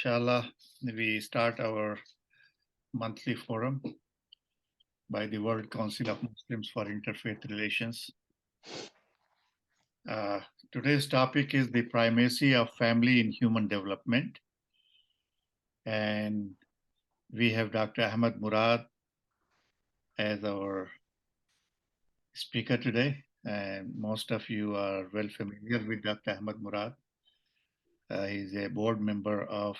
Inshallah, we start our monthly forum by the World Council of Muslims for Interfaith Relations. Uh, Today's topic is the primacy of family in human development. And we have Dr. Ahmad Murad as our speaker today. And most of you are well familiar with Dr. Ahmad Murad. He's a board member of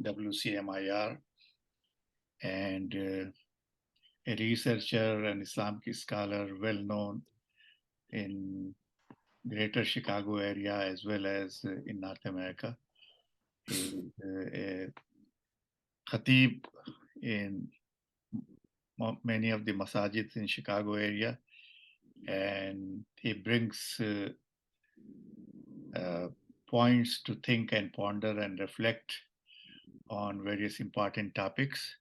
WCMIR and a researcher and Islamic scholar well known in greater Chicago area as well as in North America. He is a khatib in many of the masajids in Chicago area, and he brings points to think and ponder and reflect on various important topics.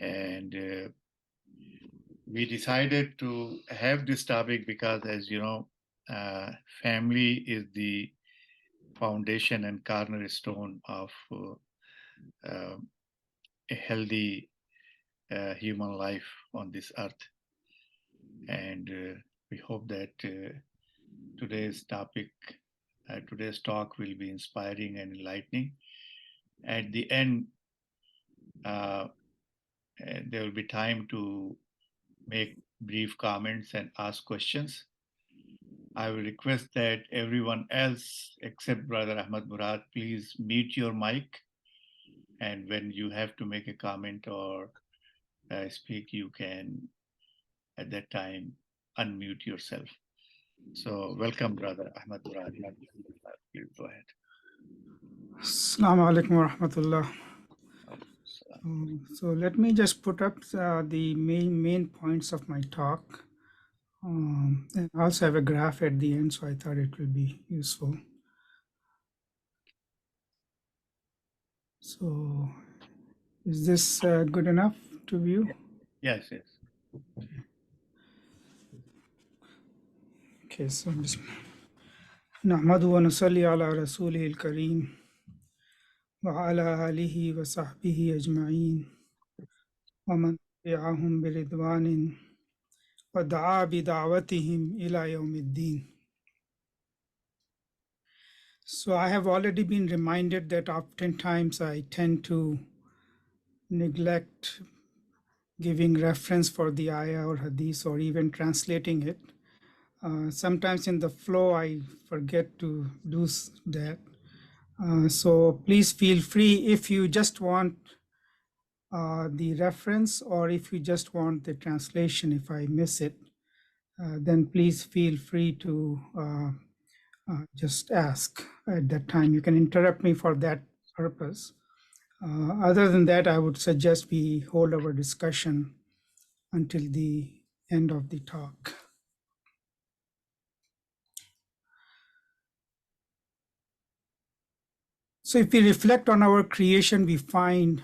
And we decided to have this topic because, as you know, family is the foundation and cornerstone of a healthy human life on this earth. And we hope that today's topic, today's talk will be inspiring and enlightening. At the end, there will be time to make brief comments and ask questions. I will request that everyone else except Brother Ahmad Murad, please mute your mic. And when you have to make a comment or speak, you can, at that time, unmute yourself. So welcome, Brother Ahmad Murad. Please go ahead. Assalamu alaikum wa rahmatullah. So let me just put up the main points of my talk. And I also have a graph at the end, so I thought it will be useful. So is this good enough to view? Yes, yes. Okay, so نحمده ونصلي على رسوله الكريم وعلى آله وصحبه أجمعين ومن تبعهم برضوان ودعا بدعوتهم إلى يوم الدين. So I have already been reminded that oftentimes I tend to neglect giving reference for the ayah or hadith or even translating it. Sometimes in the flow I forget to do that. So please feel free if you just want the reference or if you just want the translation, if I miss it, then please feel free to just ask at that time. You can interrupt me for that purpose. Other than that, I would suggest we hold our discussion until the end of the talk. So if we reflect on our creation, we find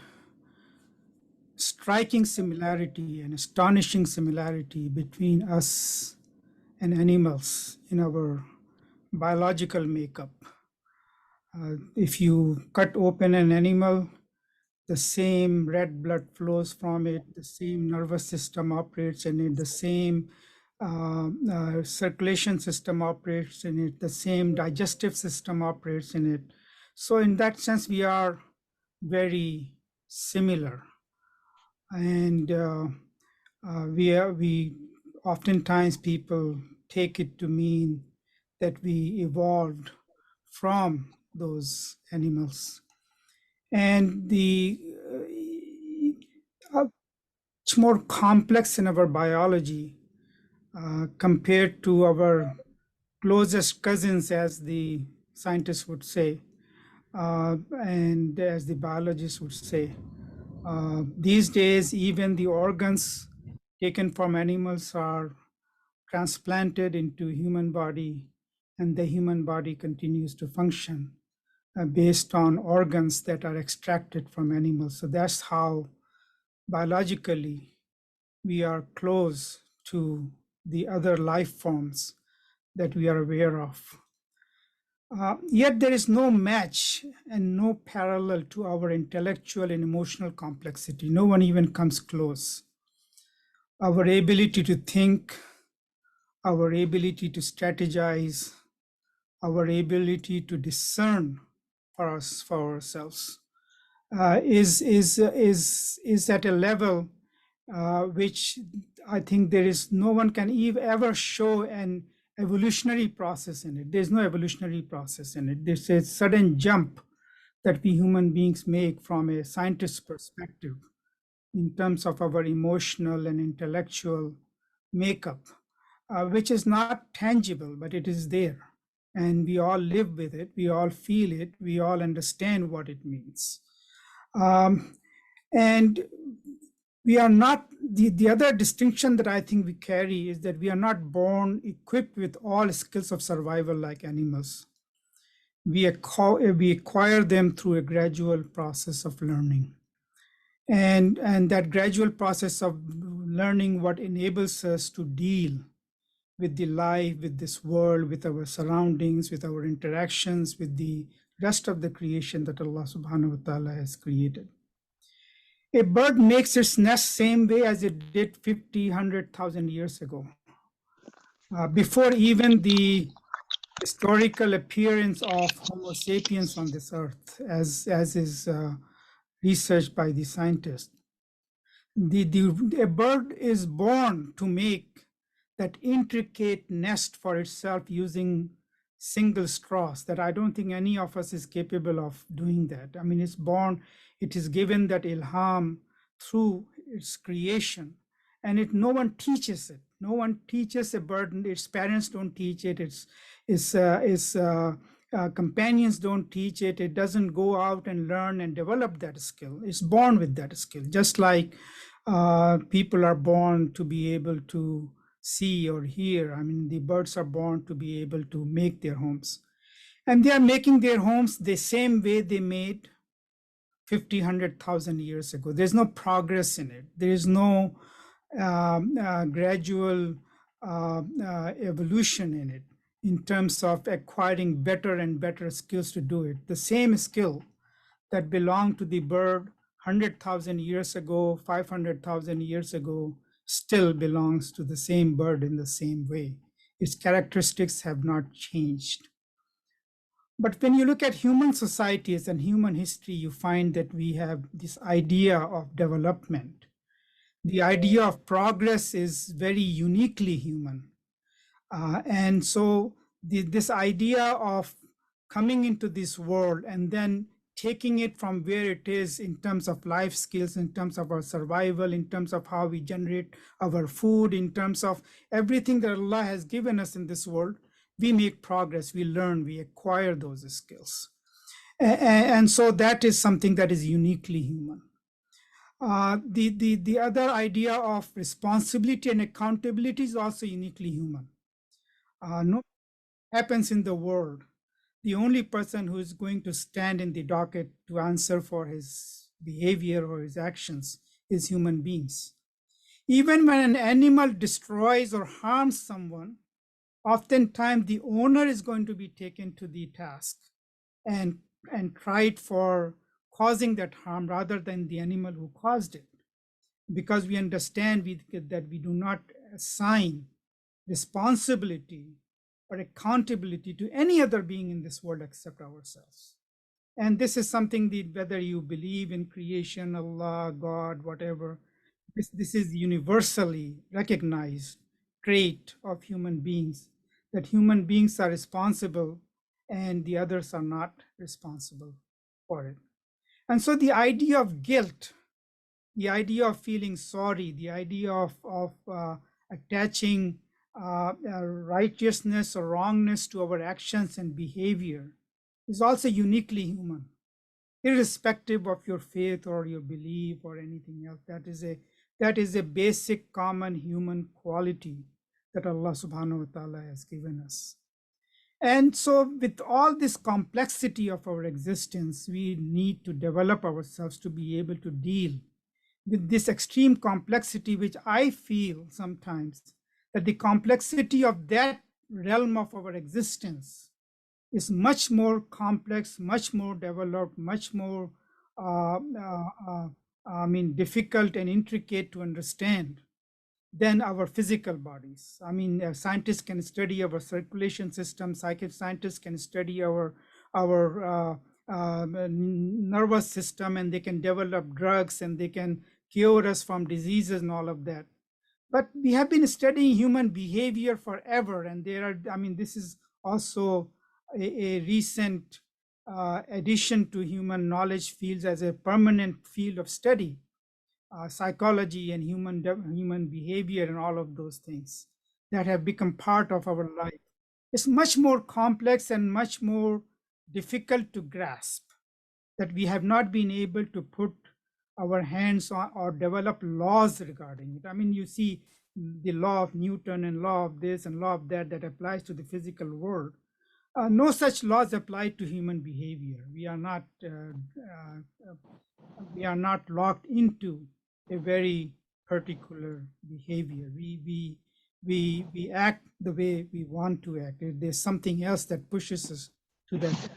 striking similarity and astonishing similarity between us and animals in our biological makeup. If you cut open an animal, the same red blood flows from it, the same nervous system operates in it, the same circulation system operates in it, the same digestive system operates in it. So in that sense, we are very similar. And we oftentimes people take it to mean that we evolved from those animals. And the much more complex in our biology compared to our closest cousins, as the scientists would say, and as the biologists would say. These days, even the organs taken from animals are transplanted into human body, and the human body continues to function based on organs that are extracted from animals. So that's how biologically we are close to the other life forms that we are aware of. Yet there is no match and no parallel to our intellectual and emotional complexity. No one even comes close. Our ability to think, our ability to strategize, our ability to discern for ourselves is at a level which I think there is no one can ever show an evolutionary process in it. There's no evolutionary process in it. There's a sudden jump that we human beings make from a scientist's perspective in terms of our emotional and intellectual makeup, which is not tangible, but it is there. And we all live with it, we all feel it, we all understand what it means. And we are not, the other distinction that I think we carry is that we are not born equipped with all skills of survival like animals. We acquire them through a gradual process of learning. And that gradual process of learning what enables us to deal with the life, with this world, with our surroundings, with our interactions, with the rest of the creation that Allah subhanahu wa ta'ala has created. A bird makes its nest same way as it did 50, 100,000 years ago, before even the historical appearance of Homo sapiens on this earth, as is researched by the scientists. A bird is born to make that intricate nest for itself using single straws that I don't think any of us is capable of doing that. I mean, it's born, it is given that ilham through its creation, and no one teaches it. No one teaches a bird. Its parents don't teach it. Its companions don't teach it. It doesn't go out and learn and develop that skill. It's born with that skill, just like people are born to be able to see or hear. I mean, the birds are born to be able to make their homes. And they are making their homes the same way they made 50, 100,000 years ago. There's no progress in it. There is no gradual evolution in it in terms of acquiring better and better skills to do it. The same skill that belonged to the bird 100,000 years ago, 500,000 years ago, still belongs to the same bird in the same way. Its characteristics have not changed. But when you look at human societies and human history, you find that we have this idea of development. The idea of progress is very uniquely human. And so this idea of coming into this world and then taking it from where it is in terms of life skills, in terms of our survival, in terms of how we generate our food, in terms of everything that Allah has given us in this world, we make progress, we learn, we acquire those skills. And so that is something that is uniquely human. The other idea of responsibility and accountability is also uniquely human. No happens in the world, the only person who is going to stand in the docket to answer for his behavior or his actions is human beings. Even when an animal destroys or harms someone, oftentimes the owner is going to be taken to the task and tried for causing that harm rather than the animal who caused it, because we understand that we do not assign responsibility or accountability to any other being in this world except ourselves. And this is something that whether you believe in creation, Allah, God, whatever, this is universally recognized trait of human beings, that human beings are responsible and the others are not responsible for it. And so the idea of guilt, the idea of feeling sorry, the idea of attaching righteousness or wrongness to our actions and behavior is also uniquely human, irrespective of your faith or your belief or anything else. That is a basic common human quality that Allah subhanahu wa ta'ala has given us. And so with all this complexity of our existence, we need to develop ourselves to be able to deal with this extreme complexity, which I feel sometimes that the complexity of that realm of our existence is much more complex, much more developed, much more, uh, uh, uh, difficult and intricate to understand than our physical bodies. Scientists can study our circulation system. Scientists can study our nervous system, and they can develop drugs, and they can cure us from diseases and all of that. But we have been studying human behavior forever, and this is also a recent addition to human knowledge fields as a permanent field of study, psychology and human behavior and all of those things that have become part of our life. It's much more complex and much more difficult to grasp, that we have not been able to put our hands on or develop laws regarding it. You see the law of Newton and law of this and law of that that applies to the physical world. No such laws apply to human behavior. We are not locked into a very particular behavior. We act the way we want to act. There's something else that pushes us to that.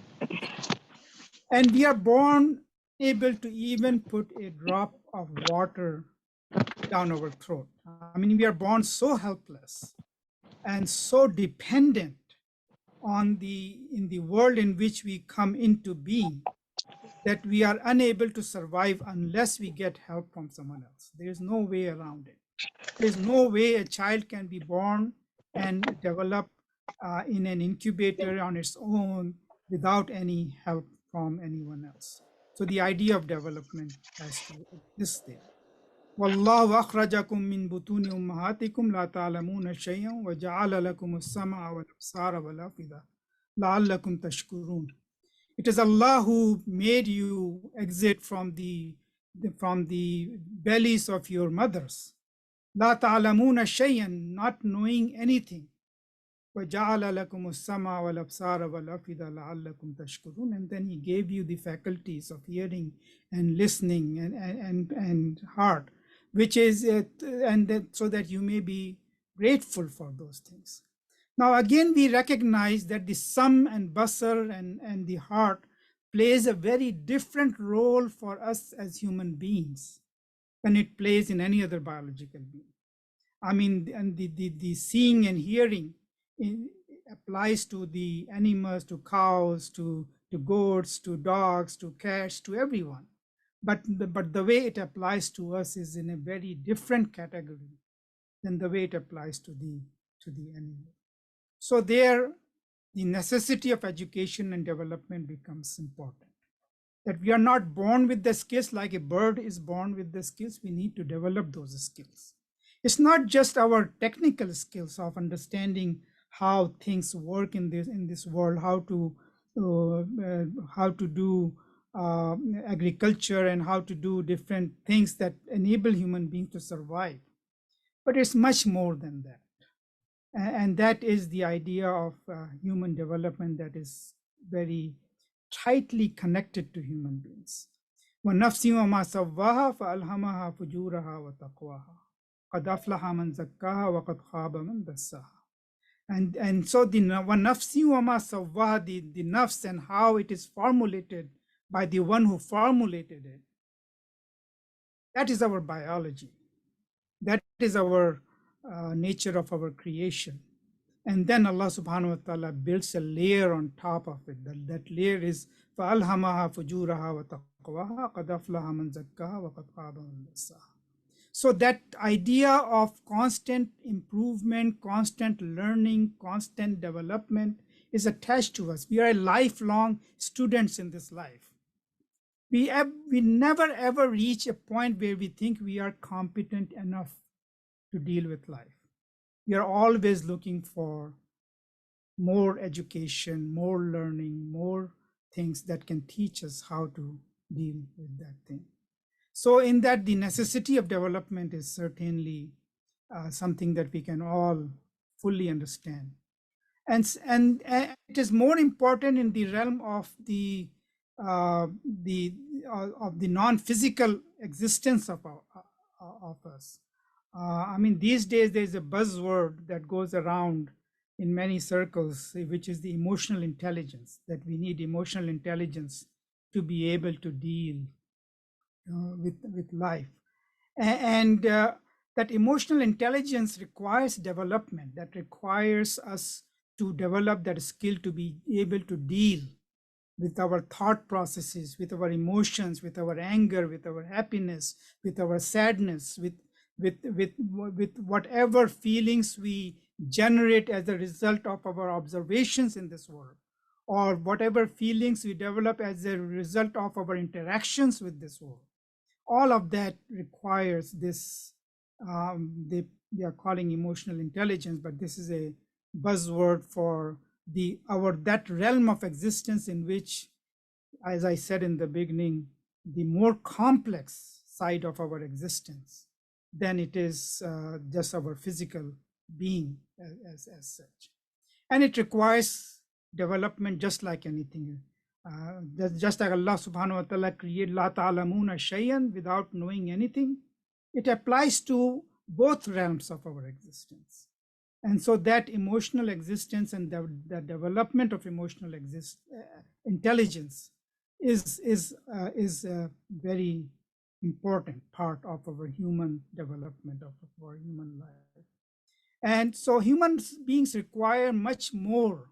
And we are born able to even put a drop of water down our throat. We are born so helpless and so dependent in the world in which we come into being, that we are unable to survive unless we get help from someone else. There is no way around it. There's no way a child can be born and develop in an incubator on its own without any help from anyone else. So the idea of development has to exist there. والله أخرجكم من بطون أمهاتكم لا تعلمون شيئا وجعل لكم السمع والأبصار والأفئدة لعلكم تشكرون. It is Allah who made you exit from the bellies of your mothers. لا تعلمون شيئا, not knowing anything. وَجَعَلَ لَكُمُ السَّمْعَ وَالْأَبْصَارَ وَالْأَفْئِدَةَ لَعَلَّكُمْ تَشْكُرُونَ. And then He gave you the faculties of hearing and listening and heart, which is so that you may be grateful for those things. Now again, we recognize that the sam and basar and the heart plays a very different role for us as human beings than it plays in any other biological being. And the seeing and hearing applies to the animals, to cows, to goats, to dogs, to cats, to everyone. But the way it applies to us is in a very different category than the way it applies to the animal. So there, the necessity of education and development becomes important. That we are not born with the skills like a bird is born with the skills. We need to develop those skills. It's not just our technical skills of understanding how things work in this world, how to do agriculture and how to do different things that enable human beings to survive. But it's much more than that. And that is the idea of human development that is very tightly connected to human beings. وَنَفْسٍ وَمَا سَوَّاهَا فَأَلْهَمَهَا فُجُورَهَا وَتَقْوَاهَا قَدْ أَفْلَحَ مَنْ زَكَّاهَا وَقَدْ خَابَ مَنْ دَسَّاهَا. And so the وَنَفْسٍ وَمَا سَوَّاهَا, the nafs and how it is formulated by the one who formulated it, that is our biology. That is our nature of our creation. And then Allah subhanahu wa ta'ala builds a layer on top of it. That layer is فَأَلْهَمَهَا فُجُورَهَا وَتَقْوَاهَا قَدْ أَفْلَحَ مَنْ زَكَّاهَا وَقَدْ خَابَ مَنْ دَسَّاهَا. So that idea of constant improvement, constant learning, constant development is attached to us. We are lifelong students in this life. We never ever reach a point where we think we are competent enough to deal with life. We are always looking for more education, more learning, more things that can teach us how to deal with that thing. So in that, the necessity of development is certainly something that we can all fully understand. And it is more important in the realm of the non-physical existence of us. These days there's a buzzword that goes around in many circles, which is the emotional intelligence, that we need emotional intelligence to be able to deal with life. And that emotional intelligence requires development, that requires us to develop that skill to be able to deal with our thought processes, with our emotions, with our anger, with our happiness, with our sadness, with whatever feelings we generate as a result of our observations in this world, or whatever feelings we develop as a result of our interactions with this world. All of that requires this, they are calling emotional intelligence, but this is a buzzword for that realm of existence in which, as I said in the beginning, the more complex side of our existence than it is just our physical being as such. And it requires development just like anything. Just like Allah subhanahu wa ta'ala created la ta'lamuna shay'an, without knowing anything, it applies to both realms of our existence. And so that emotional existence and the development of emotional intelligence is a very important part of our human development, of our human life. And so human beings require much more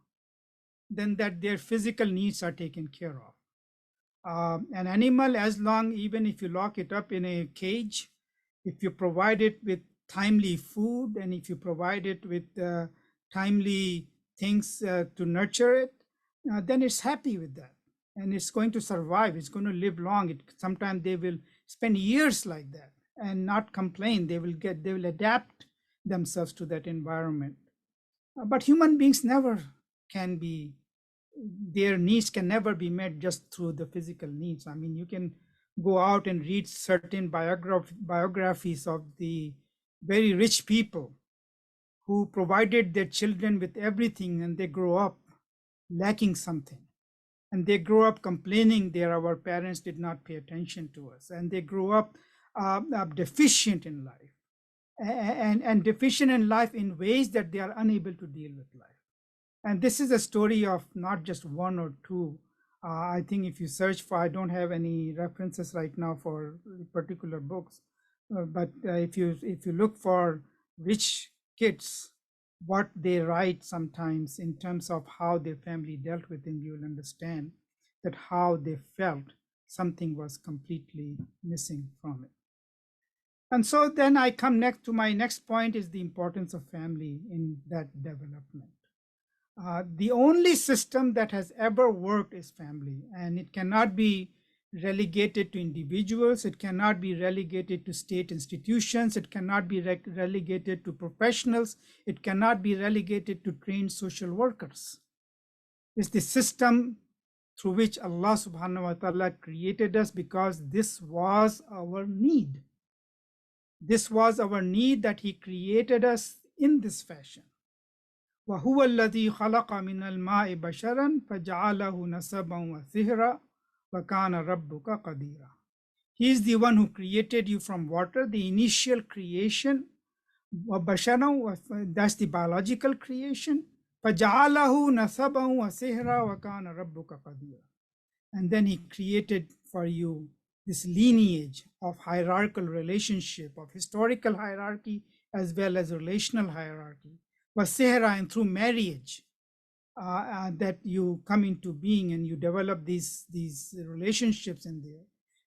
than that their physical needs are taken care of. An animal, as long, even if you lock it up in a cage, if you provide it with timely food, and if you provide it with timely things to nurture it, then it's happy with that. And it's going to survive. It's going to live long. Sometimes they will spend years like that and not complain. They will adapt themselves to that environment. But human beings never can be, their needs can never be met just through the physical needs. I mean, you can go out and read certain biographies of the very rich people who provided their children with everything, and they grow up lacking something. And they grow up complaining that our parents did not pay attention to us. And they grow up deficient in life, and deficient in life in ways that they are unable to deal with life. And this is a story of not just one or two. I think if you search for, I don't have any references right now for particular books, but if you look for rich kids, what they write sometimes in terms of how their family dealt with them, you will understand that how they felt something was completely missing from it. And so then I come next to my next point, is the importance of family in that development. The only system that has ever worked is family, and it cannot be relegated to individuals. It cannot be relegated to state institutions. It cannot be relegated to professionals. It cannot be relegated to trained social workers. It's the system through which Allah subhanahu wa ta'ala created us, because this was our need. This was our need, that He created us in this fashion. وهو الذي خلق من الماء بشرا فجعله نسبا وصهرا وكان ربك قديرا. He is the one who created you from water, the initial creation. وبشرا, that's the biological creation. فجعله نسبا وصهرا وكان ربك قديرا. And then He created for you this lineage of hierarchical relationship, of historical hierarchy as well as relational hierarchy. Wasehra, and through marriage, that you come into being and you develop these relationships in there,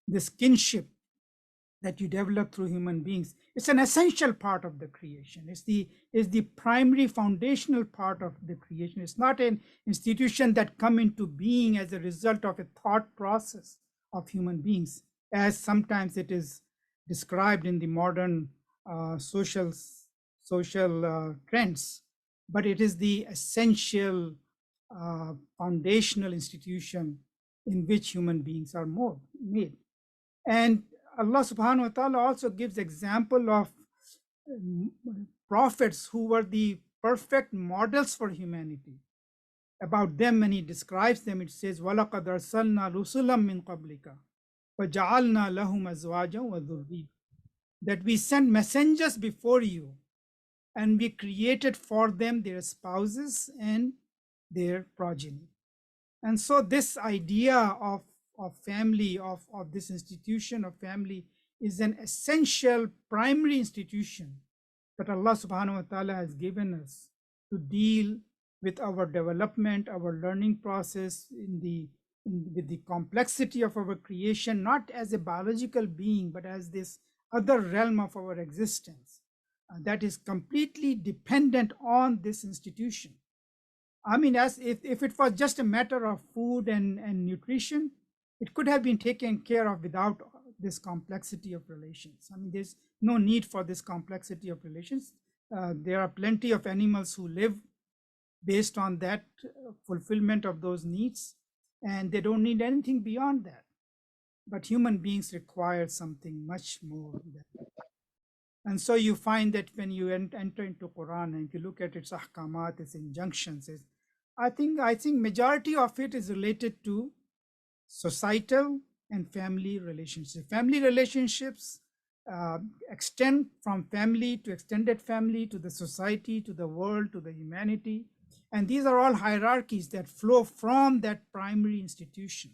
this kinship that you develop through human beings. It's an essential part of the creation. It's the primary foundational part of the creation. It's not an institution that come into being as a result of a thought process of human beings, as sometimes it is described in the modern social trends, but it is the essential foundational institution in which human beings are made. And Allah subhanahu wa ta'ala also gives example of prophets who were the perfect models for humanity. About them, when He describes them, it says, وَلَقَدْ أَرْسَلْنَا رُسُلًا مِّن قَبْلِكَ وَجَعَلْنَا لَهُمْ أَزْوَاجًا وَذُرِّيَّةً. That we sent messengers before you, and we created for them their spouses and their progeny. And so this idea of family, of this institution of family, is an essential primary institution that Allah subhanahu wa ta'ala has given us to deal with our development, our learning process with the complexity of our creation, not as a biological being, but as this other realm of our existence that is completely dependent on this institution. I mean, as if it was just a matter of food and nutrition, it could have been taken care of without this complexity of relations. I mean, there's no need for this complexity of relations. There are plenty of animals who live based on that fulfillment of those needs, and they don't need anything beyond that. But human beings require something much more than that. And so you find that when you enter into Quran and if you look at its ahkamat, its injunctions, I think majority of it is related to societal and family relationships. Family relationships extend from family to extended family to the society, to the world, to the humanity. And these are all hierarchies that flow from that primary institution.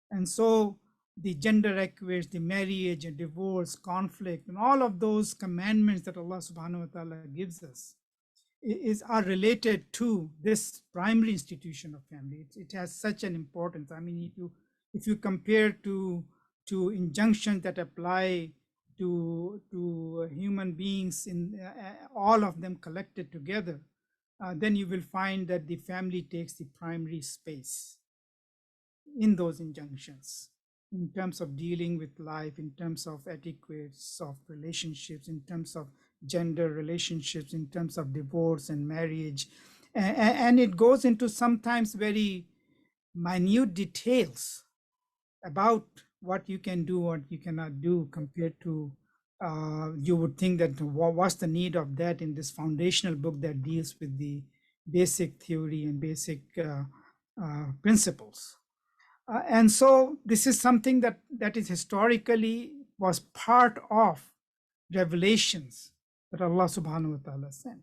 And so the gender equity, the marriage and divorce, conflict, and all of those commandments that Allah subhanahu wa ta'ala gives us are related to this primary institution of family. It has such an importance. I mean, if you compare to injunctions that apply to human beings in all of them collected together, then you will find that the family takes the primary space in those injunctions in terms of dealing with life, in terms of etiquettes of relationships, in terms of gender relationships, in terms of divorce and marriage. And it goes into sometimes very minute details about what you can do, what you cannot do, compared to you would think that what's the need of that in this foundational book that deals with the basic theory and basic principles. And so this is something that is historically was part of revelations that Allah subhanahu wa ta'ala sent.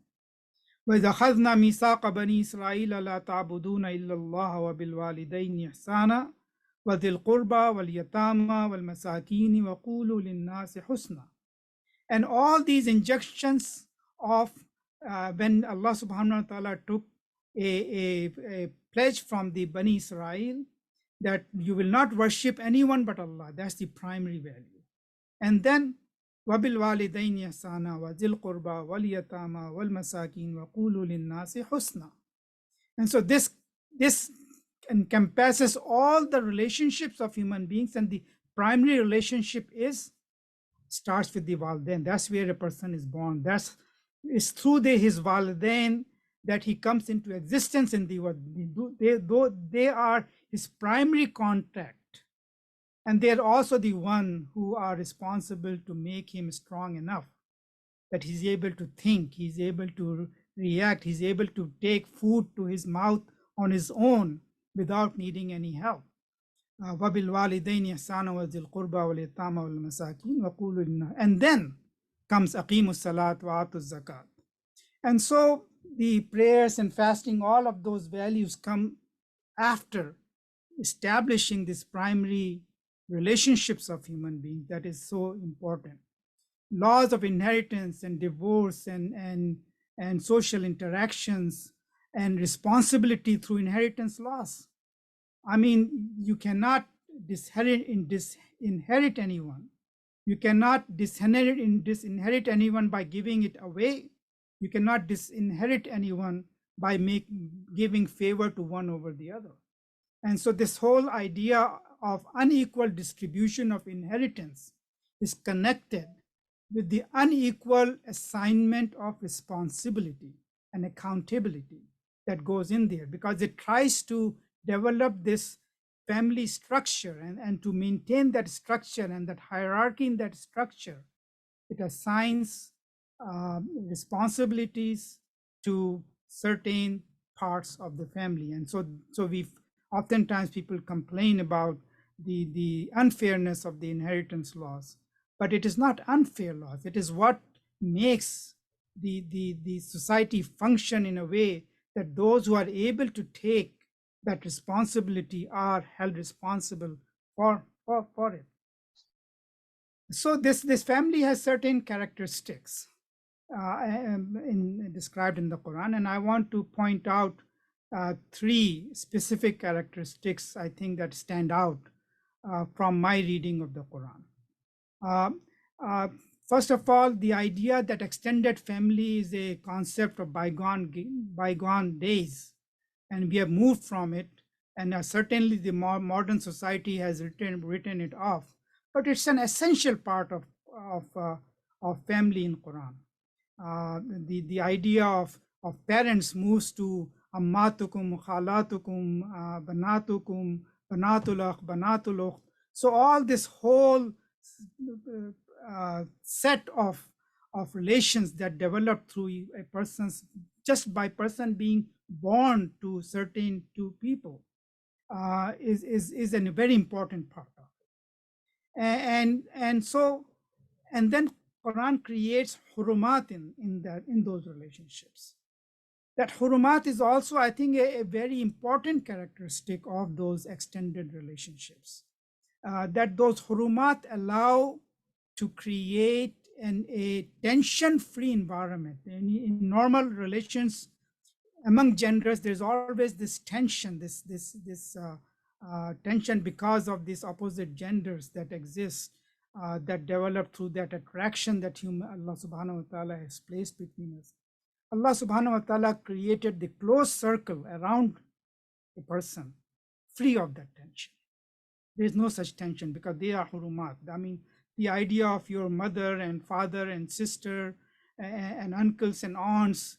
وَإِذْ أَخَذْنَا مِيثَاقَ بَنِي إِسْرَائِيلَ لَا تَعْبُدُونَ إِلَّا اللَّهَ وَبِالْوَالِدَيْنِ إِحْسَانًا وَذِي الْقُرْبَى وَالْيَتَامَى وَالْمَسَاكِينِ وَقُولُوا لِلنَّاسِ حُسْنًا. And all these injunctions of when Allah subhanahu wa ta'ala took a pledge from the Bani Israel that you will not worship anyone but Allah. That's the primary value. And then وَبِالْوَالِدَيْنِ إِحْسَانًا وَذِي الْقُرْبَى وَالْيَتَامَى وَالْمَسَاكِينِ وَقُولُوا لِلنَّاسِ حُسْنًا. And so this encompasses all the relationships of human beings, and the primary relationship starts with the walidain. That's where a person is born. It's through his walidain that he comes into existence in the world. They are his primary contact, and they're also the one who are responsible to make him strong enough that he's able to think, he's able to react, he's able to take food to his mouth on his own without needing any help. وَبِالْوَالِدَيْنِ إِحْسَانًا وَذِي الْقُرْبَى وَالْيَتَامَى وَالْمَسَاكِينِ وَقُولُوا لِلنَّاسِ. And then comes أَقِيمُوا الصَّلَاةَ وَآتُوا الزَّكَاةَ. And so the prayers and fasting, all of those values come after establishing this primary relationships of human beings that is so important. Laws of inheritance and divorce and social interactions and responsibility through inheritance laws. I mean, you cannot disinherit anyone. You cannot disinherit anyone by giving it away. You cannot disinherit anyone by giving favor to one over the other. And so this whole idea of unequal distribution of inheritance is connected with the unequal assignment of responsibility and accountability that goes in there, because it tries to develop this family structure and to maintain that structure and that hierarchy in that structure. It assigns responsibilities to certain parts of the family. And so oftentimes people complain about the unfairness of the inheritance laws, but it is not unfair laws. It is what makes the society function in a way that those who are able to take that responsibility are held responsible for it. So this family has certain characteristics described in the Quran, and I want to point out three specific characteristics I think that stand out from my reading of the Quran. Uh, uh, First of all, the idea that extended family is a concept of bygone days, and we have moved from it. And certainly, the modern society has written it off. But it's an essential part of family in Quran. The idea of parents moves to ammatukum, khalatukum, banatukum, banatulakh, banatulukh. So all this whole set of relations that develop through a person's just by person being born to certain two people is a very important part of it. And then Quran creates hurumat in those relationships. That hurumat is also, I think, a very important characteristic of those extended relationships. That those hurumat allow to create a tension-free environment. In normal relations among genders, there's always this tension, this tension because of these opposite genders that exist, that develop through that attraction that Allah subhanahu wa ta'ala has placed between us. Allah subhanahu wa ta'ala created the close circle around a person free of that tension. There's no such tension because they are hurumat. I mean, the idea of your mother and father and sister and uncles and aunts,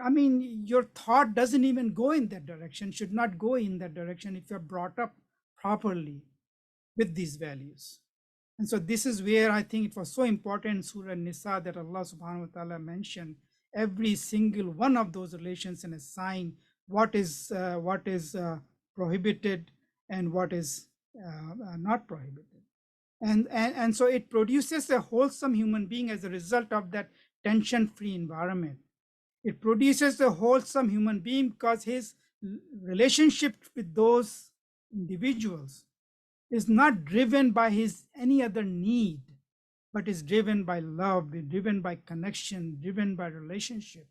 I mean, your thought doesn't even go in that direction, should not go in that direction if you're brought up properly with these values. And so this is where I think it was so important in Surah Nisa that Allah subhanahu wa ta'ala mentioned every single one of those relations and assign what is prohibited and what is not prohibited. And so it produces a wholesome human being as a result of that tension-free environment. It produces a wholesome human being because his relationship with those individuals is not driven by his any other need, but is driven by love, driven by connection, driven by relationship.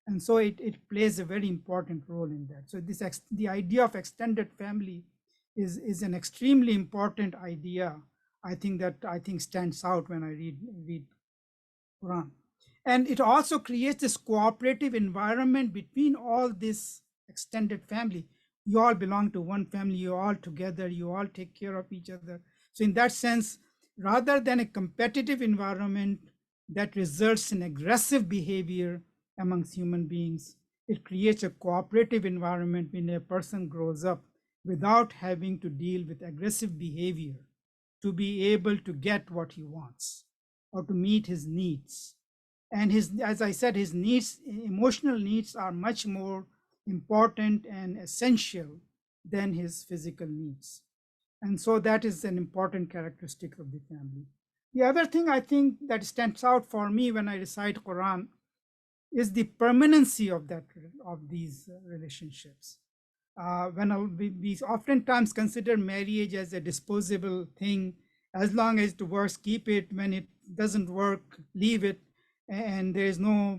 And so it plays a very important role in that. So the idea of extended family is an extremely important idea. I think stands out when I read Quran. And it also creates this cooperative environment between all this extended family. You all belong to one family, you're all together, you all take care of each other. So in that sense, rather than a competitive environment that results in aggressive behavior amongst human beings, it creates a cooperative environment when a person grows up without having to deal with aggressive behavior to be able to get what he wants or to meet his needs. And as I said, his needs, emotional needs, are much more important and essential than his physical needs. And so that is an important characteristic of the family. The other thing I think that stands out for me when I recite Quran is the permanency of these relationships. When we oftentimes consider marriage as a disposable thing, as long as it works, keep it. When it doesn't work, leave it. And there is no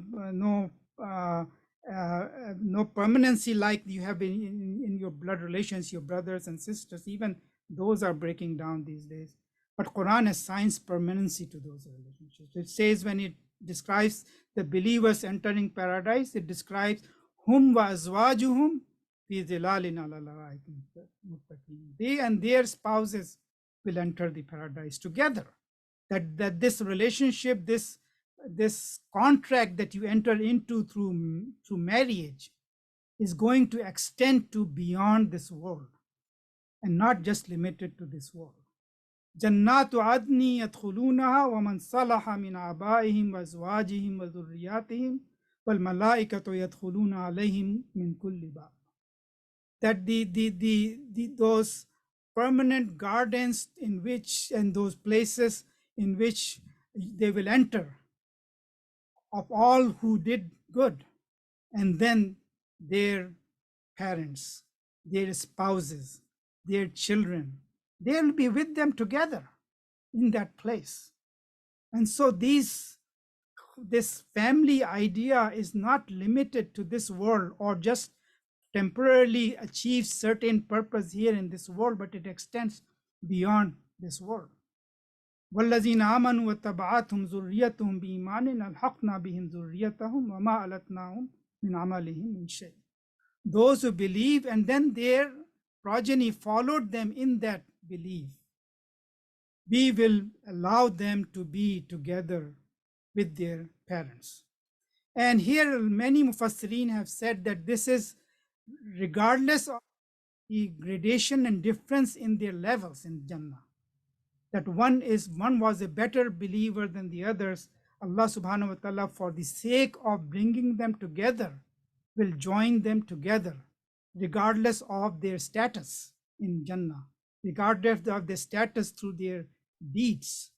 permanency like you have in your blood relations, your brothers and sisters. Even those are breaking down these days. But Quran assigns permanency to those relationships. It says when it describes the believers entering paradise, it describes hum wa azwajuhum fi zilalin ala al-ara'ik muttaqin. They and their spouses will enter the paradise together. That this relationship, this contract that you enter into through marriage is going to extend to beyond this world and not just limited to this world. Jannatu adni yadkhulunaha wa man salaha min abaihim wa azwajihim wa dhurriyyatihim wal malaikatu yadkhuluna alayhim min kulli bab. That those permanent gardens in which, and those places in which they will enter of all who did good, and then their parents, their spouses, their children, they'll be with them together in that place. And so this family idea is not limited to this world or just temporarily achieves certain purpose here in this world, but it extends beyond this world. والذين آمنوا واتبعتهم ذريتهم بإيمان ألحقنا بهم ذريتهم وما ألتناهم من عملهم من شيء. Those who believe and then their progeny followed them in that belief, we will allow them to be together with their parents. And here many Mufassirin have said that this is regardless of the gradation and difference in their levels in Jannah. That one was a better believer than the others. Allah subhanahu wa ta'ala, for the sake of bringing them together, will join them together regardless of their status in Jannah, regardless of their status through their deeds.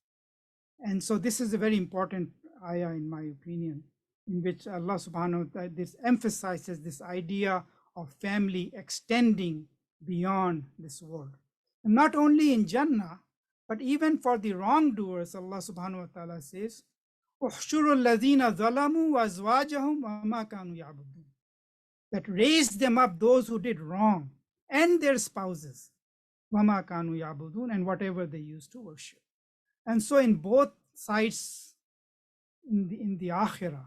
And so this is a very important ayah, in my opinion, in which Allah subhanahu wa ta'ala this emphasizes this idea of family extending beyond this world. And not only in Jannah, but even for the wrongdoers, Allah subhanahu wa ta'ala says, "Uhshuru alladhina zalamu wa azwajahum wa ma kanu ya'budun." That raised them up, those who did wrong, and their spouses, wa ma kanu ya'budun, and whatever they used to worship. And so in both sides, in the akhirah,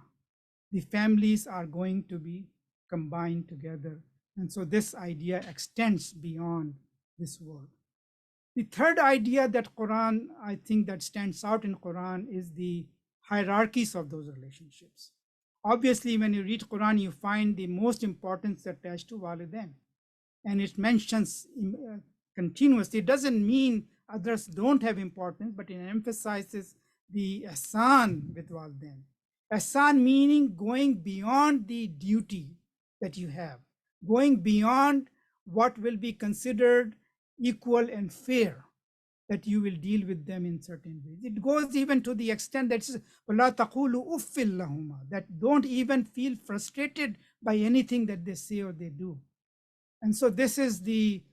the families are going to be combined together. And so this idea extends beyond this world. The third idea that Quran, I think that stands out in Quran, is the hierarchies of those relationships. Obviously, when you read Quran, you find the most importance attached to walidain. And it mentions continuously. It doesn't mean others don't have importance, but it emphasizes the ihsan with walidain. Ihsan meaning going beyond the duty that you have, going beyond what will be considered equal and fair, that you will deal with them in certain ways. It goes even to the extent that وَلَا تَقُولُوا أُفٍّ لَهُمَا, that don't even feel frustrated by anything that they say or they do. And so this is the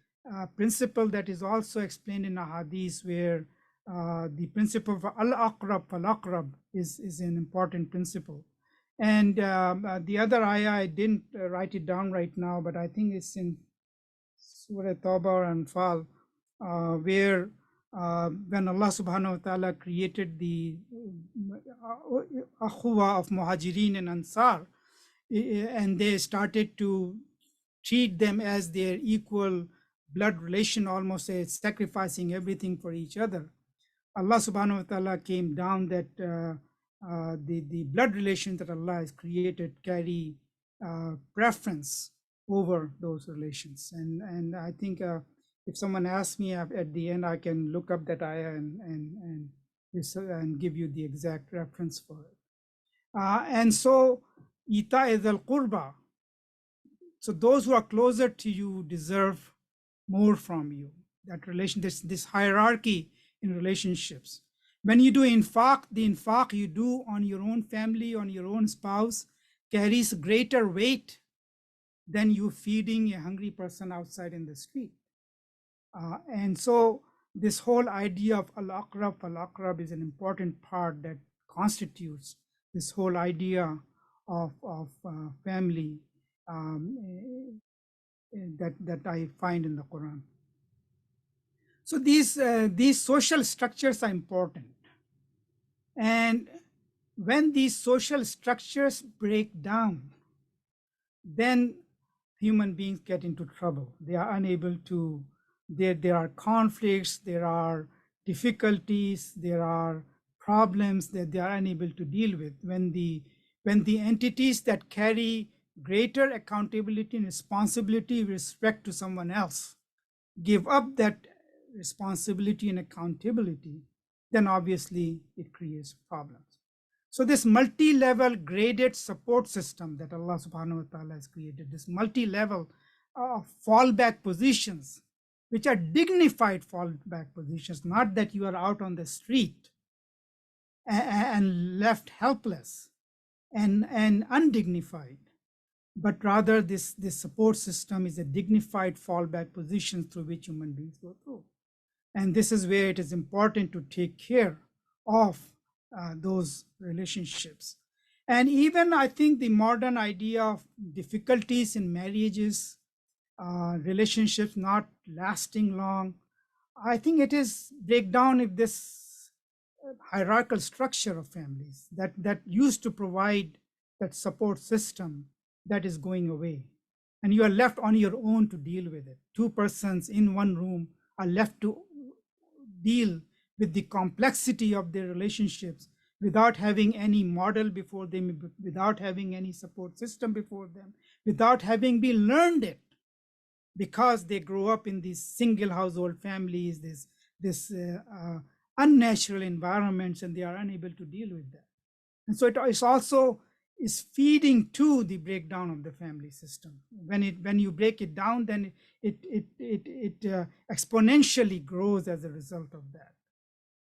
principle that is also explained in a hadith, where the principle of al-aqrab fal-aqrab is an important principle. And the other ayah, I didn't write it down right now, but I think it's in Surah Tawbah or Anfal, where when Allah subhanahu wa ta'ala created the akhuwa of Muhajirin and Ansar, and they started to treat them as their equal blood relation, almost sacrificing everything for each other. Allah subhanahu wa ta'ala came down that the blood relations that Allah has created carry preference over those relations. And I think if someone asks me at the end, I can look up that ayah and give you the exact reference for it. And so, ita al qurba, so those who are closer to you deserve more from you. That relation, this hierarchy in relationships. When you do infaq, the infaq you do on your own family, on your own spouse, carries greater weight than you feeding a hungry person outside in the street. And so this whole idea of al-aqrab fal-aqrab is an important part that constitutes this whole idea of family that I find in the Quran. So these social structures are important. And when these social structures break down, then human beings get into trouble. They are unable to, there are conflicts, there are difficulties, there are problems that they are unable to deal with. When the entities that carry greater accountability and responsibility with respect to someone else give up that responsibility and accountability, then obviously it creates problems. So this multi-level graded support system that Allah subhanahu wa ta'ala has created, this multi-level fallback positions, which are dignified fallback positions, not that you are out on the street and left helpless, and undignified, but rather this support system is a dignified fallback position through which human beings go through. And this is where it is important to take care of those relationships. And even I think the modern idea of difficulties in marriages, relationships not lasting long, I think it is breakdown of this hierarchical structure of families that used to provide that support system that is going away. And you are left on your own to deal with it. Two persons in one room are left to deal with the complexity of their relationships without having any model before them, without having any support system before them, without having been learned it, because they grow up in these single household families, this unnatural environments, and they are unable to deal with that. And so it is also is feeding to the breakdown of the family system. When you break it down, then it exponentially grows as a result of that.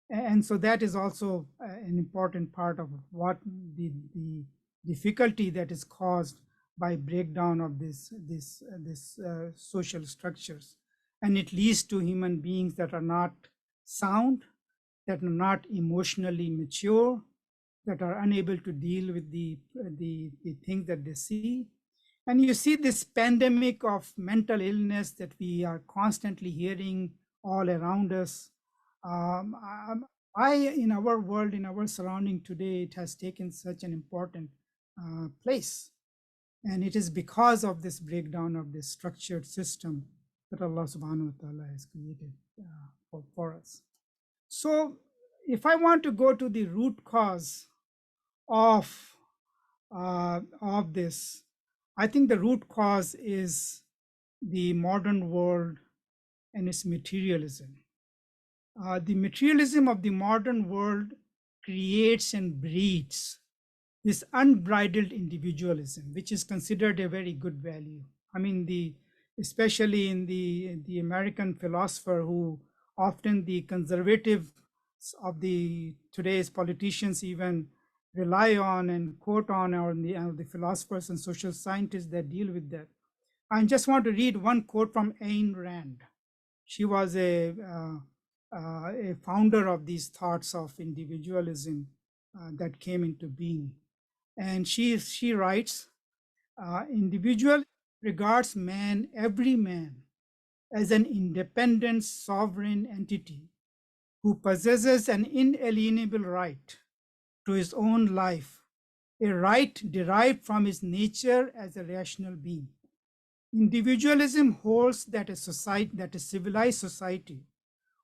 And so that is also an important part of what the difficulty that is caused by breakdown of this social structures, and it leads to human beings that are not sound, that are not emotionally mature, that are unable to deal with the things that they see. And you see this pandemic of mental illness that we are constantly hearing all around us. Why in our world, in our surrounding today, it has taken such an important place. And it is because of this breakdown of this structured system that Allah subhanahu wa ta'ala has created for us. So if I want to go to the root cause of this, I think the root cause is the modern world and its materialism. The materialism of the modern world creates and breeds this unbridled individualism, which is considered a very good value. I mean, especially in the American philosopher, who often the conservative of the today's politicians even rely on and quote on, or the philosophers and social scientists that deal with that. I just want to read one quote from Ayn Rand. She was a founder of these thoughts of individualism that came into being. And she writes, individual regards man, every man, as an independent sovereign entity who possesses an inalienable right to his own life, a right derived from his nature as a rational being. Individualism holds that a civilized society,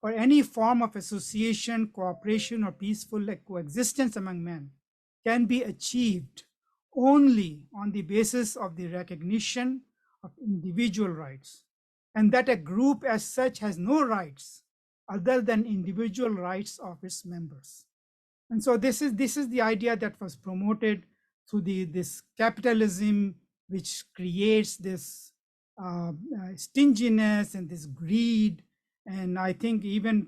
or any form of association, cooperation, or peaceful coexistence among men, can be achieved only on the basis of the recognition of individual rights, and that a group as such has no rights other than individual rights of its members. And so this is the idea that was promoted through this capitalism, which creates this stinginess and this greed. And I think even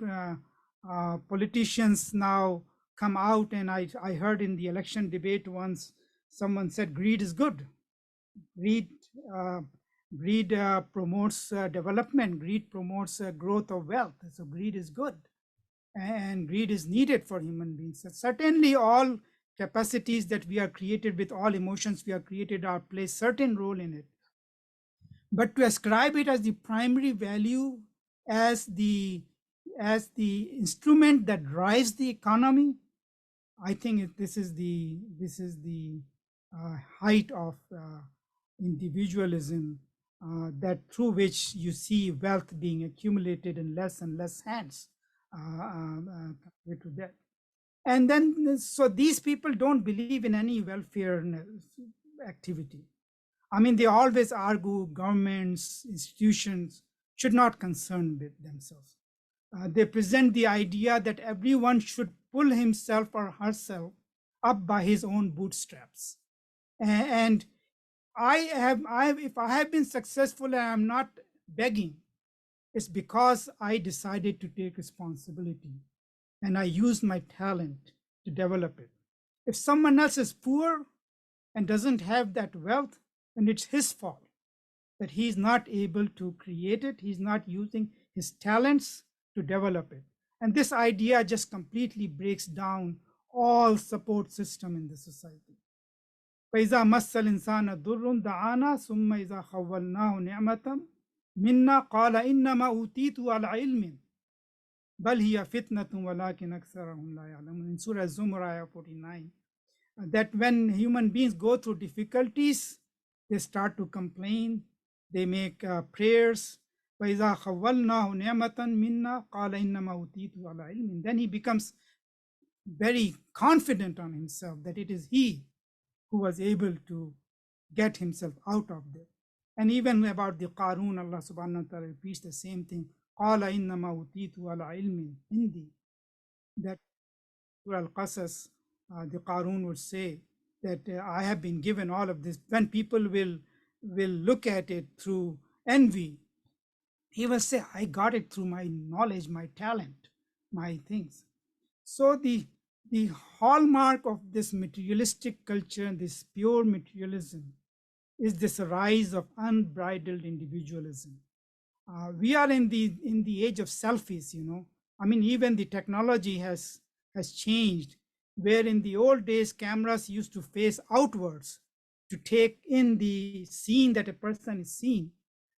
politicians now come out, and I heard in the election debate once someone said greed is good. Greed uh, greed promotes development. Greed promotes growth of wealth. So greed is good, and greed is needed for human beings. So certainly, all capacities that we are created with, all emotions we are created, are play certain role in it. But to ascribe it as the primary value, as the instrument that drives the economy, I think this is the height of individualism, that through which you see wealth being accumulated in less and less hands compared to that. And then, so these people don't believe in any welfare activity. I mean, they always argue governments, institutions should not concern with themselves. They present the idea that everyone should pull himself or herself up by his own bootstraps. And if I have been successful and I'm not begging, it's because I decided to take responsibility and I used my talent to develop it. If someone else is poor, and doesn't have that wealth, and it's his fault that he's not able to create it. He's not using his talents to develop it. And this idea just completely breaks down all support system in the society. فإذا مس الإنسان ضر دعانا ثم إذا خولناه نعمة منا قال إنما أوتيت على علم بل هي فتنة ولكن أكثرهم لا يعلمون. In Surah Zumar, ayah 49, that when human beings go through difficulties, they start to complain, they make prayers. وَإِذَا خَوَّلْنَاهُ نِعْمَةً مِنَّا قَالَ إِنَّمَا أُوتِيتُ عَلَى عِلْمٍ. Then he becomes very confident on himself that it is he who was able to get himself out of there. And even about the Qarun, Allah subhanahu wa ta'ala repeats the same thing. قَالَ إِنَّمَا أُوتِيتُ عَلَى عِلْمٍ عِنْدِي. That Surah Al-Qasas, the Qarun would say that I have been given all of this. When people will look at it through envy, he will say, I got it through my knowledge, my talent, my things. So the hallmark of this materialistic culture, this pure materialism, is this rise of unbridled individualism. We are in the age of selfies, you know. I mean, even the technology has changed, where in the old days cameras used to face outwards to take in the scene that a person is seeing.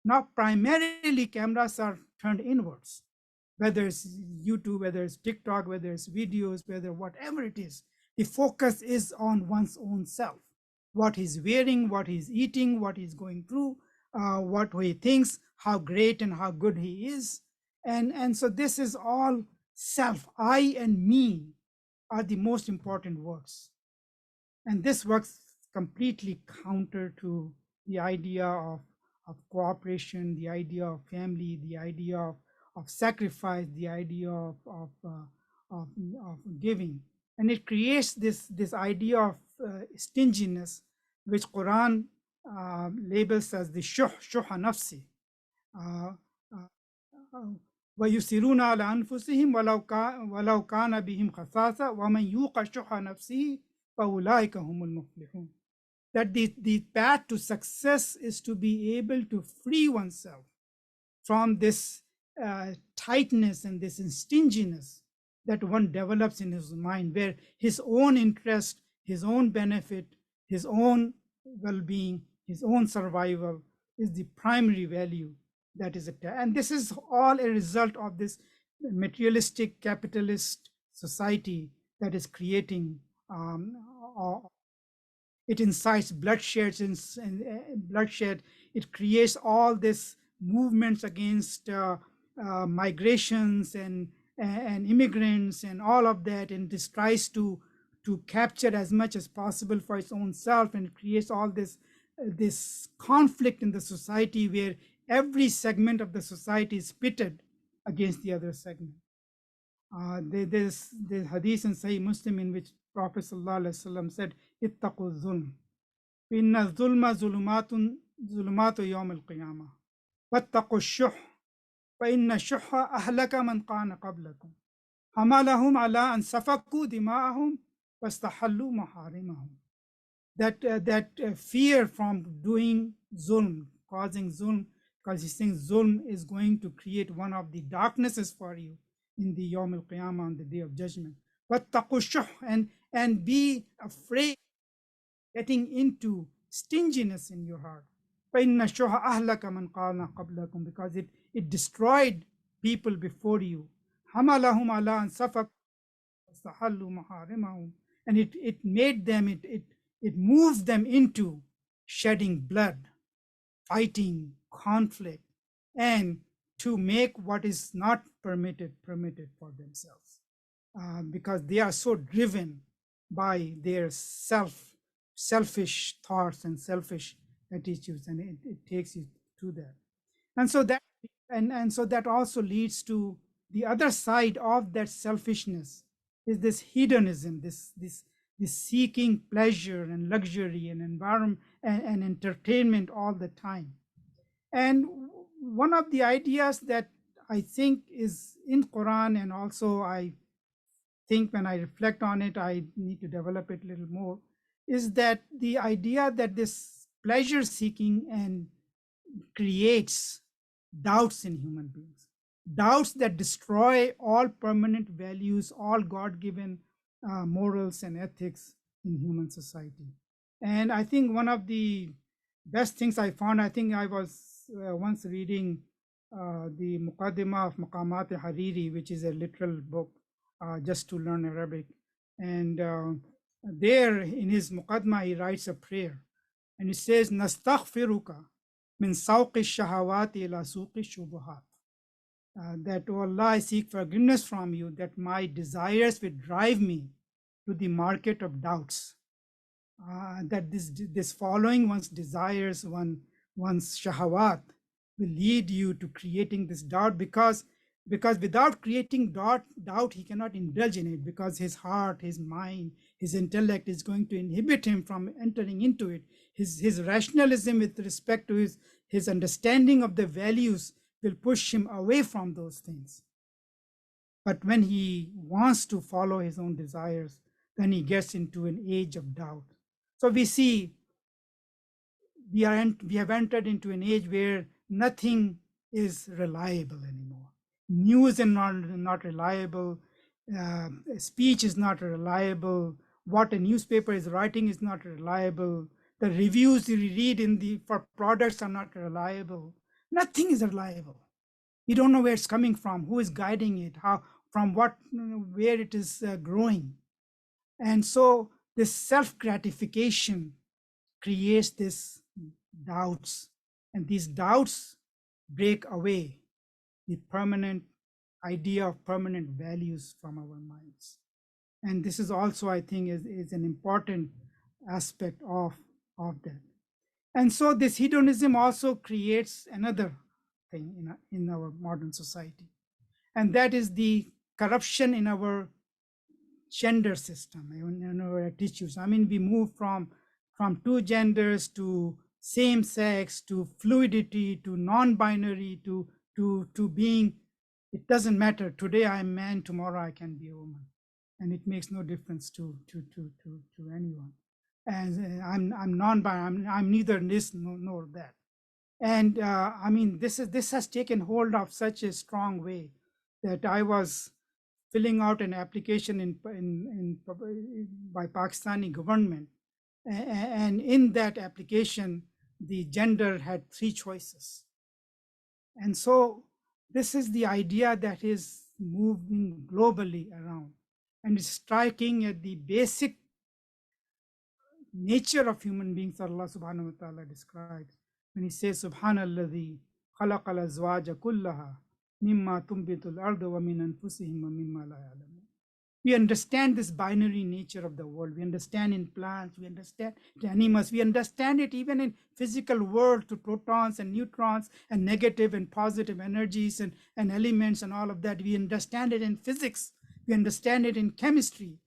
Now primarily cameras are turned inwards, whether it's YouTube, whether it's TikTok, whether it's videos, whether whatever it is, the focus is on one's own self, what he's wearing, what he's eating, what he's going through, what he thinks, how great and how good he is. And so this is all self. I and me are the most important works. And this works completely counter to the idea of cooperation, the idea of family, the idea of sacrifice, the idea of giving. And it creates this idea of stinginess, which Quran labels as the shuha nafsi. وَيُسِرُونَ عَلَى أَنفُسِهِمْ وَلَوْ كَانَ بِهِمْ خَصَاصَةٌ وَمَنْ يُوقَ شُحَّ نَفْسِهِ فَأُولَٰئِكَ هُمُ الْمُفْلِحُونَ. That the path to success is to be able to free oneself from this tightness and this stinginess that one develops in his mind, where his own interest, his own benefit, his own well-being, his own survival is the primary value that is attached. And this is all a result of this materialistic capitalist society that is creating it incites bloodshed and bloodshed. It creates all this movements against migrations and immigrants and all of that, and this tries to capture as much as possible for its own self, and it creates all this conflict in the society where every segment of the society is pitted against the other segment. There's the hadith in Sahih Muslim in which Prophet ﷺ said, "Ittaqu zulm, inna zulma zulumatu yawm al-qiyamah, wattaqu shuh, fa inna shuhha ahlaka man kana qablakum, hamalahum ala an safaku dima'ahum, wastahallu maharimahum." That fear from doing zulm, causing zulm, because he thinks zulm is going to create one of the darknesses for you in the Yawm al-Qiyamah, on the Day of Judgment. But taqushuh, and be afraid getting into stinginess in your heart. فَإِنَّ الشُّحَ أَهْلَكَ مَنْ قَالَ قَبْلَكُمْ, because it destroyed people before you. حَمَلَهُمْ عَلَىٰ أَنْ سَفَكُوا وَاسْتَحَلُّوا مَحَارِمَهُم, and it made them, it moved them into shedding blood, fighting, conflict, and to make what is not permitted for themselves, because they are so driven by their selfish thoughts and selfish attitudes, and it takes you to that. And so that so that also leads to the other side of that selfishness, is this hedonism, this seeking pleasure and luxury and environment and entertainment all the time. And one of the ideas that I think is in Quran, and also I think when I reflect on it, I need to develop it a little more, is that the idea that this pleasure seeking and creates doubts in human beings, doubts that destroy all permanent values, all God given morals and ethics in human society. And I think one of the best things I found, I think I was once reading the Muqaddimah of Maqamat Hariri, which is a literal book just to learn Arabic. And there in his Muqaddimah, he writes a prayer and it says, Nastaghfiruka min sawqi shahawati ila suqi shubuhat. That, oh Allah, I seek forgiveness from you that my desires will drive me to the market of doubts. That this following one's desires, one's shahawat, will lead you to creating this doubt, because without creating doubt he cannot indulge in it, because his heart, his mind, his intellect is going to inhibit him from entering into it. His rationalism with respect to his understanding of the values will push him away from those things. But when he wants to follow his own desires, then he gets into an age of doubt. So we see we have entered into an age where nothing is reliable anymore. News is not reliable. Speech is not reliable. What a newspaper is writing is not reliable. The reviews you read for products are not reliable. Nothing is reliable. You don't know where it's coming from, who is guiding it, how, from what, where it is growing. And so this self-gratification creates this doubts, and these doubts break away the permanent idea of permanent values from our minds. And this is also, I think, is an important aspect of that. And so this hedonism also creates another thing in our modern society, and that is the corruption in our gender system, in our attitudes. I mean, we move from two genders to same sex to fluidity to non-binary to being, it doesn't matter, today I'm man, tomorrow I can be a woman, and it makes no difference to anyone. And I'm non-binary, I'm neither this nor that. And I mean, this has taken hold of such a strong way that I was filling out an application by Pakistani government, and in that application, the gender had 3 choices. And so this is the idea that is moving globally around, and it's striking at the basic nature of human beings that Allah subhanahu wa ta'ala describes when he says, Subhanalladhi khalaqa al-azwaja kullaha mimma tunbitu al-ardu wa min anfusihim wa mimma la ya'lamun. We understand this binary nature of the world. We understand in plants, we understand in animals, we understand it even in physical world to protons and neutrons and negative and positive energies and elements and all of that. We understand it in physics, we understand it in chemistry,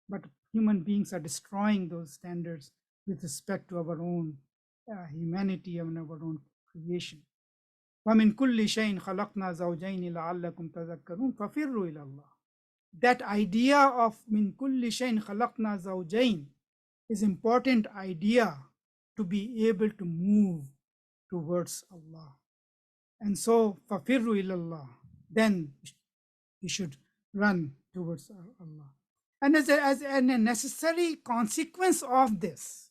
but human beings are destroying those standards with respect to our own humanity and our own creation. وَمِن كُلِّ شَيْءٍ خَلَقْنَا زَوْجَيْنِ لَعَلَّكُمْ تَذَكَّرُونَ فَفِرُّوا إِلَى اللَّهِ. That idea of min kulli shayin khalaqna zawjayn is important idea to be able to move towards Allah. And so fafirru ilallah, then you should run towards Allah. And as a necessary consequence of this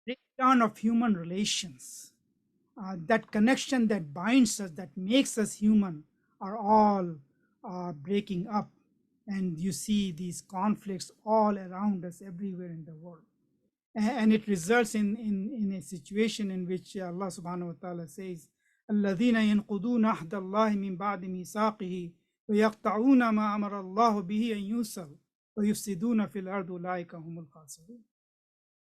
breakdown of human relations, that connection that binds us, that makes us human, are all breaking up. And you see these conflicts all around us everywhere in the world. And it results in a situation in which Allah subhanahu wa ta'ala says, الَّذِينَ يَنْقُضُونَ عَهْدَ اللَّهِ مِنْ بَعْدِ مِيثَاقِهِ وَيَقْطَعُونَ مَا أَمَرَ اللَّهُ بِهِ أَنْ يُوصَلَ وَيُفْسِدُونَ فِي الْأَرْضِ أُولَٰئِكَ هُمُ الْخَاسِرُونَ.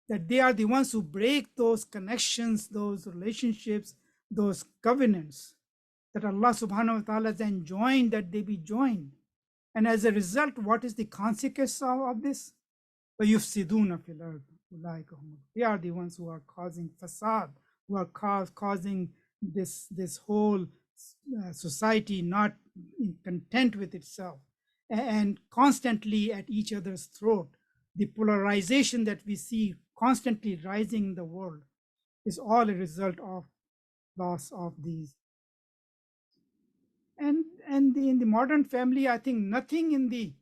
That they are the ones who break those connections, those relationships, those covenants that Allah subhanahu wa ta'ala has enjoined that they be joined. And as a result, what is the consequence of this? They are the ones who are causing fasad, who are causing this whole society not content with itself and constantly at each other's throat, The polarization that we see constantly rising in the world is all a result of loss of these. In the modern family, I think nothing in the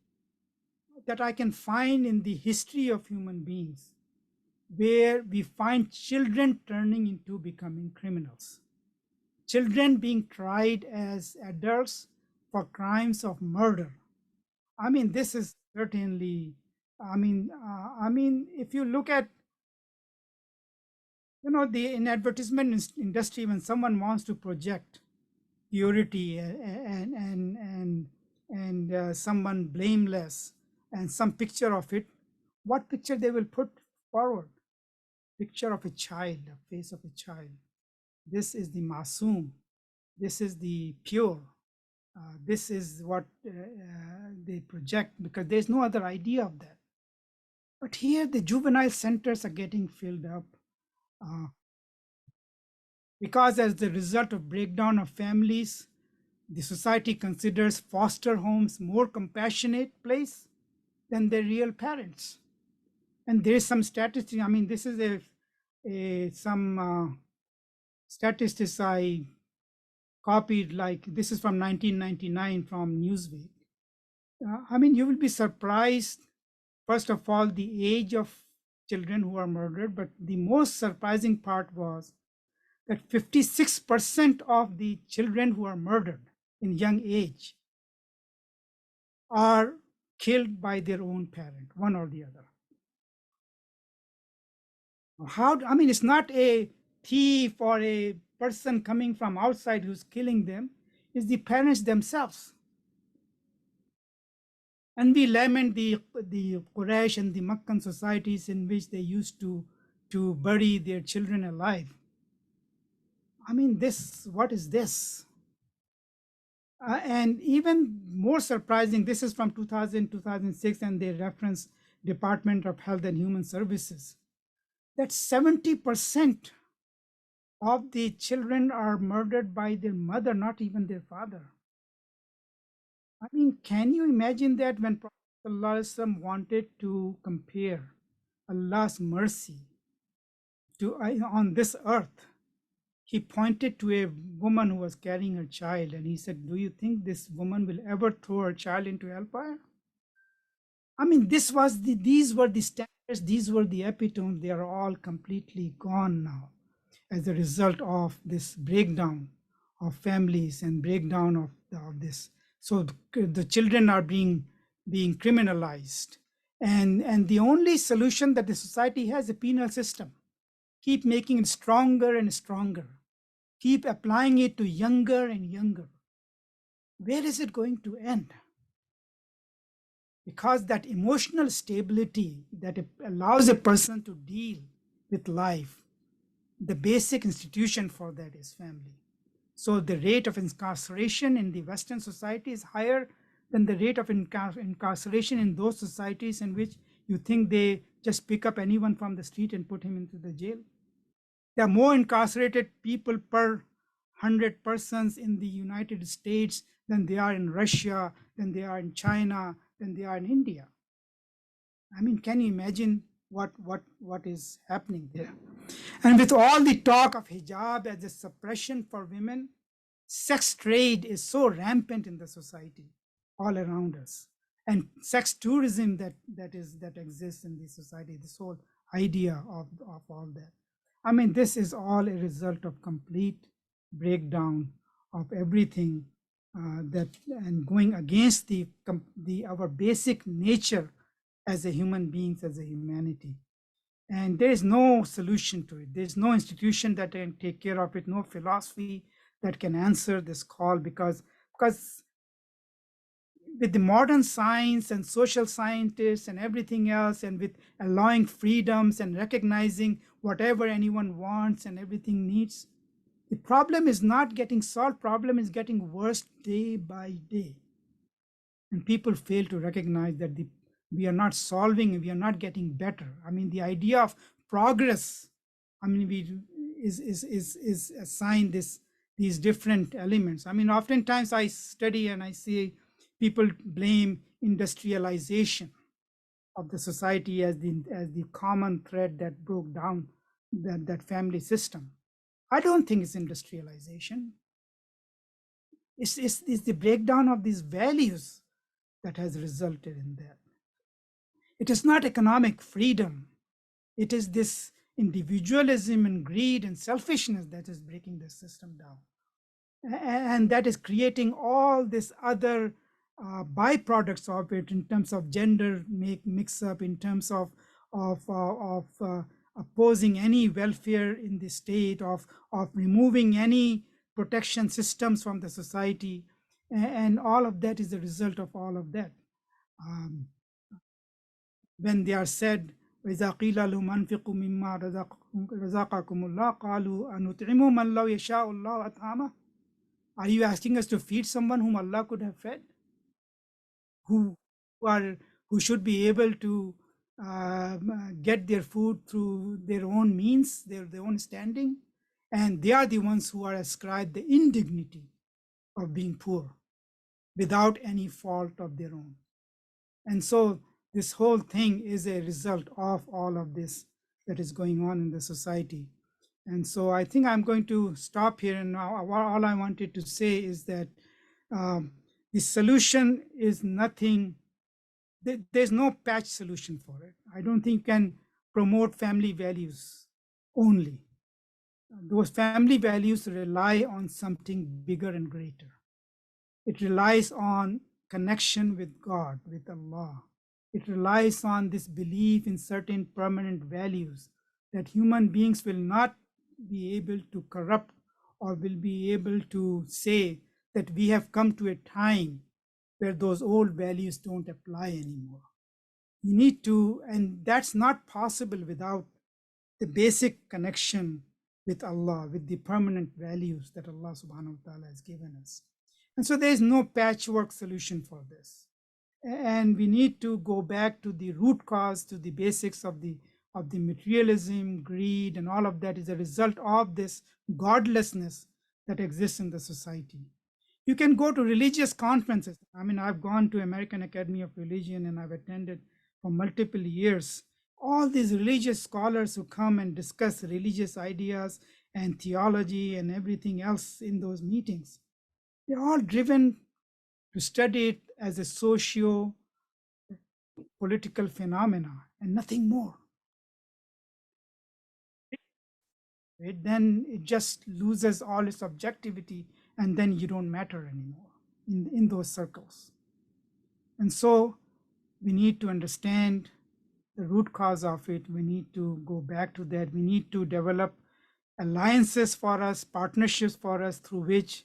that I can find in the history of human beings where we find children turning into becoming criminals, children being tried as adults for crimes of murder. I mean, this is certainly. If you look at, the in advertisement industry, when someone wants to project purity and someone blameless and some picture of it, what picture they will put forward? Picture of a child, a face of a child. This is the masoom. This is the pure. This is what they project, because there's no other idea of that. But here the juvenile centers are getting filled up uh, because as the result of breakdown of families, the society considers foster homes more compassionate place than their real parents. And there is some statistic. I mean, this is a some statistics I copied. Like, this is from 1999 from Newsweek. I mean, you will be surprised. First of all, the age of children who are murdered, but the most surprising part was that 56% of the children who are murdered in young age are killed by their own parent, one or the other. How? I mean, it's not a thief or a person coming from outside who's killing them, it's the parents themselves. And we lament the Quraysh and the Meccan societies in which they used to bury their children alive. I mean, what is this? And even more surprising, this is from 2000, 2006, and they reference Department of Health and Human Services, that 70% of the children are murdered by their mother, not even their father. I mean, can you imagine that when Prophet ﷺ wanted to compare Allah's mercy to on this earth, he pointed to a woman who was carrying her child and he said, "Do you think this woman will ever throw her child into hellfire?" I mean, these were the standards, these were the epitones. They are all completely gone now as a result of this breakdown of families and breakdown of this. So the children are being criminalized. And the only solution that the society has, a penal system. Keep making it stronger and stronger. Keep applying it to younger and younger. Where is it going to end? Because that emotional stability that allows a person to deal with life, the basic institution for that is family. So the rate of incarceration in the Western society is higher than the rate of incarceration in those societies in which you think they just pick up anyone from the street and put him into the jail. There are more incarcerated people per 100 persons in the United States than they are in Russia, than they are in China, than they are in India. I mean, can you imagine what is happening there? And with all the talk of hijab as a suppression for women, sex trade is so rampant in the society all around us, and sex tourism that exists in the society. This whole idea of all that. I mean, this is all a result of complete breakdown of everything that, and going against the our basic nature as a human beings, as a humanity. And there is no solution to it. There's no institution that can take care of it, no philosophy that can answer this call, because with the modern science and social scientists and everything else, and with allowing freedoms and recognizing whatever anyone wants and everything needs, the problem is not getting solved. Problem is getting worse day by day. And people fail to recognize that we are not solving, we are not getting better. I mean, the idea of progress, I mean, we is assigned these different elements. I mean, oftentimes I study and I see people blame industrialization. of the society as the common thread that broke down that family system. I don't think it's industrialization. It's the breakdown of these values that has resulted in that. It is not economic freedom. It is this individualism and greed and selfishness that is breaking the system down. And that is creating all this other byproducts of it in terms of gender mix up, in terms of opposing any welfare in the state, of removing any protection systems from the society, and all of that is a result of all of that. Um, when they are said, وإذا قيل لهم أنفقوا مما رزقكم الله قالوا أنطعم من لو يشاء الله أطعمه. Are you asking us to feed someone whom Allah could have fed? Who are who should be able to get their food through their own means, their own standing, and they are the ones who are ascribed the indignity of being poor without any fault of their own. And so this whole thing is a result of all of this that is going on in the society. And so I think I'm going to stop here. And now all I wanted to say is that the solution is nothing, there's no patch solution for it. I don't think you can promote family values only. Those family values rely on something bigger and greater. It relies on connection with God, with Allah. It relies on this belief in certain permanent values that human beings will not be able to corrupt or will be able to say that we have come to a time where those old values don't apply anymore. You need to, and that's not possible without the basic connection with Allah, with the permanent values that Allah subhanahu wa ta'ala has given us. And so there is no patchwork solution for this. And we need to go back to the root cause, to the basics of the materialism, greed, and all of that is a result of this godlessness that exists in the society. You can go to religious conferences. I mean, I've gone to American Academy of Religion and I've attended for multiple years. All these religious scholars who come and discuss religious ideas and theology and everything else in those meetings, they're all driven to study it as a socio political phenomena and nothing more. Right? Then it just loses all its objectivity, and then you don't matter anymore in those circles. And so we need to understand the root cause of it. We need to go back to that. We need to develop alliances for us, partnerships for us, through which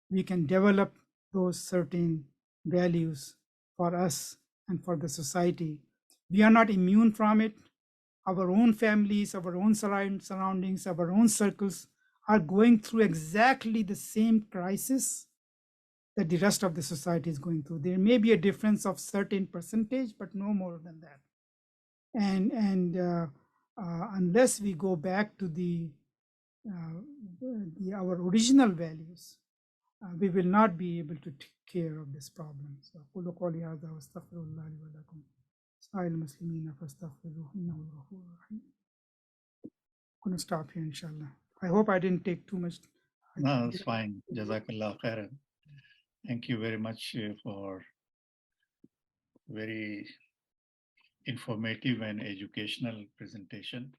we can develop those certain values for us and for the society. We are not immune from it. Our own families, our own surroundings, our own circles are going through exactly the same crisis that the rest of the society is going through. There may be a difference of certain percentage, but no more than that. And unless we go back to our original values, we will not be able to take care of this problem. So, أقول قولي هذا وأستغفر الله لي ولكم. سائر المسلمين فاستغفروه إنه الغفور الرحيم. I'm going to stop here, inshallah. I hope I didn't take too much. No, it's fine. Jazakallah khairan. Thank you very much for very informative and educational presentation.